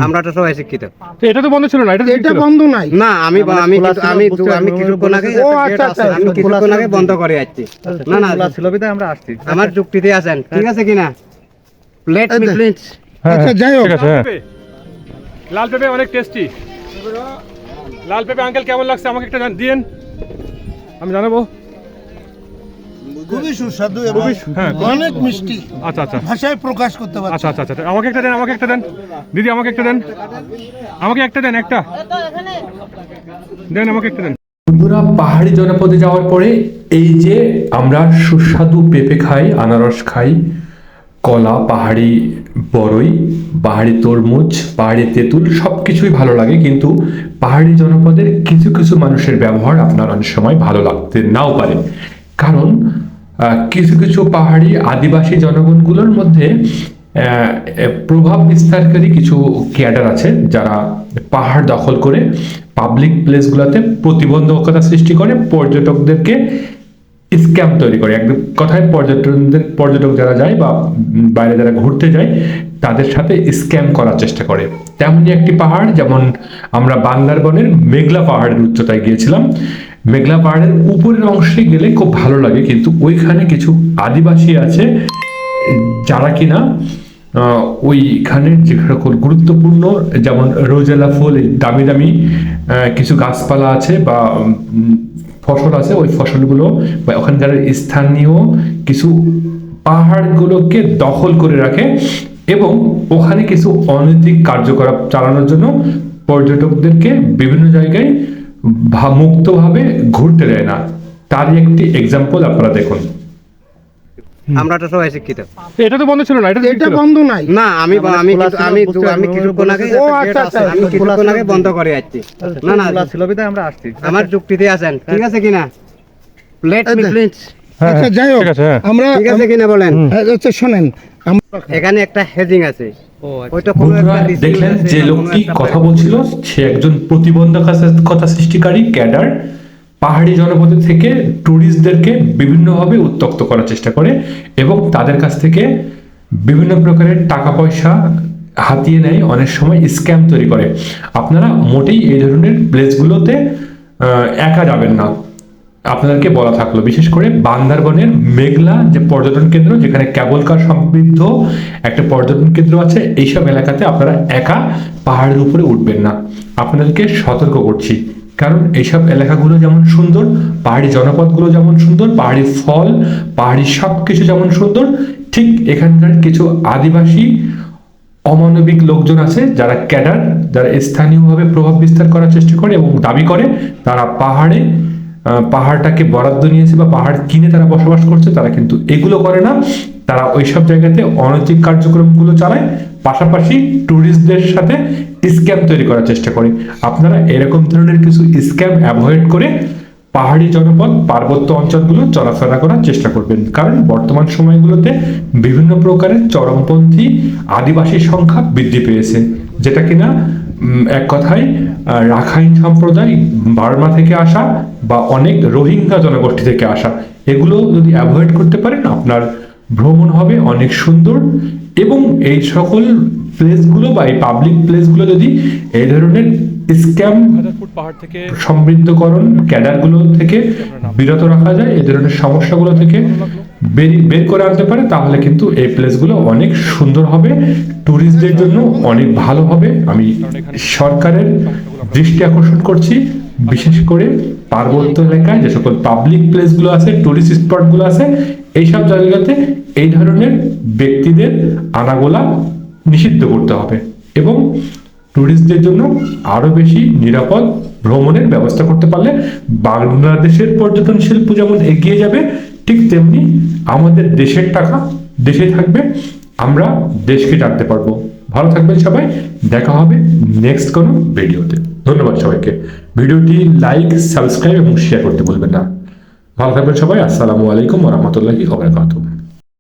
আমরা তো সবাই শিক্ষিত। এটা তো বন্ধ ছিল না, এটা বন্ধ নাই। না আমি কিছুক্ষণ আগে বন্ধ করে আসছি। না না ছিল বিধায় আমরা আসছি। আমার যুক্তিতে আছেন, ঠিক আছে কিনা? Let me please. আচ্ছা যাই হোক, লাল পেঁপে অনেক টেস্টি। লাল পেঁপে আঙ্কেল কেমন লাগছে আমাকে একটা দিন, আমি জানাবো। খুবই সুস্বাদু এবং অনেক মিষ্টি। আচ্ছা আচ্ছা ভাষায় প্রকাশ করতে পারছি। আচ্ছা আচ্ছা আচ্ছা, আমাকে একটা দেন, আমাকে একটা দেন দিদি, আমাকে একটা দেন, আমাকে একটা দেন, একটা দেন, আমাকে একটা দেন। বন্ধুরা, পাহাড়ি জনপদে যাওয়ার পরে এই যে আমরা সুস্বাদু পেঁপে খাই, আনারস খাই, কলা, পাহাড়ি বড়ই, পাহাড়ি তরমুজ, পাহাড়ি তেঁতুল সব কিছুই ভালো লাগে, কিন্তু পাহাড়ি জনপদের কিছু কিছু মানুষের ব্যবহার আপনার অনেক সময় ভালো লাগতে নাও পারে। কারণ কিছু কিছু পাহাড়ি আদিবাসী জনগণগুলোর মধ্যে প্রভাব বিস্তারকারী কিছু ক্যাডার আছে যারা পাহাড় দখল করে পাবলিক প্লেসগুলোতে প্রতিবন্ধকতা সৃষ্টি করে, পর্যটকদেরকে স্ক্যাম তৈরি করে। এক কথায় পর্যটক যারা যায় বা বাইরে যারা ঘুরতে যায় তাদের সাথে স্ক্যাম করার চেষ্টা করে। তেমনই একটি পাহাড়, যেমন আমরা বান্দরবনের মেঘলা পাহাড়ের উচ্চতায় গিয়েছিলাম। মেঘলা পাহাড়ের উপরের অংশে গেলে খুব ভালো লাগে, কিন্তু ওইখানে কিছু আদিবাসী আছে যারা কিনা ওইখানে যে সকল গুরুত্বপূর্ণ, যেমন রোজেলা ফুল, দামি দামি কিছু গাছপালা আছে বা ফসল আছে, ওই ফসলগুলো বা ওখানকার স্থানীয় কিছু পাহাড়গুলোকে দখল করে রাখে এবং ওখানে কিছু অনৈতিক কার্যকলাপ চালানোর জন্য পর্যটকদেরকে বিভিন্ন জায়গায় মুক্তভাবে ঘুরতে দেয় না। তারই একটি এক্সাম্পল আপনারা দেখুন। আমরা তো সবাই শিক্ষিত। এটা তো বন্ধ ছিল না, এটা বন্ধ নাই। না আমি কিছুক্ষণ আগে বন্ধ করে আসছি। না না ছিল বিধায় আমরা আসছি। আমার যুক্তিতে আছেন, ঠিক আছে কিনা? Let me please. আচ্ছা যাই হোক, আমরা ঠিক আছে কিনা বলেন? আচ্ছা শোনেন, এখানে একটা হেজিং আছে। বন্ধুরা, দেখলেন যে লোকটি কথা বলছিল সে একজন প্রতিবন্ধকতা সৃষ্টিকারী ক্যাডার। পাহাড়ি জনপদের থেকে ট্যুরিস্টদেরকে বিভিন্নভাবে উত্ত্যক্ত করার চেষ্টা করে এবং তাদের কাছ থেকে বিভিন্ন প্রকারের টাকা পয়সা হাতিয়ে নেয়, অনেক সময় স্ক্যাম তৈরি করে। আপনারা মোটেই এই ধরনের প্লেসগুলোতে একা যাবেন না, আপনাদেরকে বলা থাকলো। বিশেষ করে বান্দরবনের মেঘলা যে পর্যটন কেন্দ্র, যেখানে কেবল কার সমৃদ্ধ একটা পর্যটন কেন্দ্র আছে, এইসব এলাকাতে আপনারা একা পাহাড়ের উপরে উঠবেন না, আপনাদেরকে সতর্ক করছি। কারণ এইসব এলাকাগুলো যেমন সুন্দর, পাহাড়ি জনপদগুলো যেমন সুন্দর, পাহাড়ি ফল, পাহাড়ি সব কিছু যেমন সুন্দর, ঠিক এখানকার কিছু আদিবাসী অমানবিক লোকজন আছে যারা ক্যাডার, যারা স্থানীয়ভাবে প্রভাব বিস্তার করার চেষ্টা করে এবং দাবি করে তারা পাহাড়টাকে বরাদ্দ নিয়েছে বা পাহাড় কিনে তারা বসবাস করছে। তারা কিন্তু এগুলো করে না, তারা ওইসব জায়গাতে অনৈতিক কার্যক্রমগুলো চালায়, পাশাপাশি ট্যুরিস্টদের সাথে স্ক্যাম তৈরি করার চেষ্টা করে। আপনারা এরকম ধরনের কিছু স্ক্যাম অ্যাভয়েড করে পাহাড়ি জনপদ, পার্বত্য অঞ্চলগুলো চলাফেরা করার চেষ্টা করবেন। কারণ বর্তমান সময়গুলোতে বিভিন্ন প্রকারের চরমপন্থী আদিবাসীর সংখ্যা বৃদ্ধি পেয়েছে, যেটা কিনা এক কথায় রাখাইন সম্প্রদায়, বার্মা থেকে আসা বা অনেক রোহিঙ্গা জনগোষ্ঠী থেকে আসা। এগুলো যদি অ্যাভয়েড করতে পারেন আপনার ভ্রমণ হবে অনেক সুন্দর। এবং এই সকল প্লেসগুলো বা এই পাবলিক প্লেসগুলো যদি এই ধরনের স্ক্যাম সমৃদ্ধকরণ ক্যাডারগুলো থেকে বিরত রাখা যায়, এই ধরনের সমস্যাগুলো থেকে বের করে আনতে পারে, তাহলে কিন্তু এই প্লেসগুলো অনেক সুন্দর হবে, ট্যুরিস্টদের জন্য অনেক ভালো হবে। আমি সরকারের দৃষ্টি আকর্ষণ করছি, বিশেষ করে পার্বত্য এলাকায় যে সকল পাবলিক প্লেসগুলো আছে, টুরিস্ট স্পটগুলো আছে, এইসব জায়গাতে এই ধরনের ব্যক্তিদের আনাগোনা নিষিদ্ধ করতে হবে এবং ট্যুরিস্টদের জন্য আরো বেশি নিরাপদ ভ্রমণের ব্যবস্থা করতে পারলে বাংলাদেশের পর্যটন শিল্প যেমন এগিয়ে যাবে, ঠিক তেমনি আমাদের দেশের টাকা দেশে থাকবে, আমরা দেশকে জানতে পারবো। ভালো থাকবেন সবাই, দেখা হবে নেক্সট কোনো ভিডিওতে। ধন্যবাদ সবাইকে। ভিডিওটি লাইক, সাবস্ক্রাইব এবং শেয়ার করতে ভুলবেন না। ভালো থাকবেন সবাই। আসসালামু আলাইকুম ওয়া রাহমাতুল্লাহি ওয়া বারাকাতুহু।